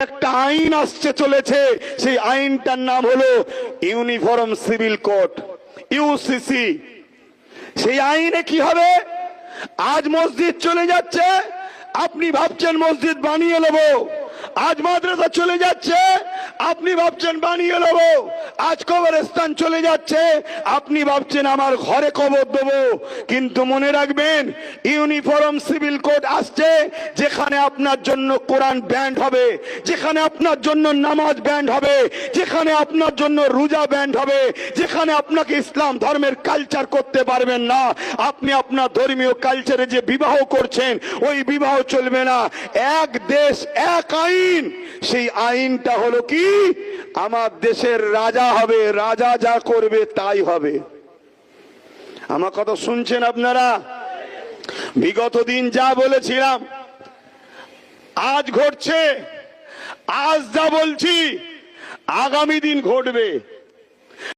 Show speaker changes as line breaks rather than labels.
একটা আইন আসছে চলেছে, সেই আইনটার নাম হলো ইউনিফর্ম সিভিল কোড, ইউসিসি। সেই আইনে কি হবে? আজ মসজিদ চলে যাচ্ছে, আপনি ভাবছেন মসজিদ বানিয়ে নেব। আজ মাদ্রাসা চলে যাচ্ছে, আপনি ভাবছেন বানিয়ে নেব। আজ কবরস্থান চলে যাচ্ছে, আপনি ভাবছেন আমার ঘরে কবর দেবো। কিন্তু মনে রাখবেন, ইউনিফর্ম সিভিল কোড আসছে, যেখানে আপনার জন্য কোরআন ব্যান্ড হবে, যেখানে আপনার জন্য নামাজ ব্যান্ড হবে, যেখানে আপনার জন্য রোজা ব্যান্ড হবে, যেখানে আপনাকে ইসলাম ধর্মের কালচার করতে পারবেন না। আপনি আপনার ধর্মীয় কালচারে যে বিবাহ করছেন, ওই বিবাহ চলবে না। এক দেশ এক আইন, সেই আইনটা হলো কি? আমার দেশের রাজা হবে, রাজা যা করবে তাই হবে। আমার কথা শুনছেন আপনারা? বিগত দিন যা বলেছিলাম আজ ঘটছে, আজ যা বলছি আগামী দিন ঘটবে।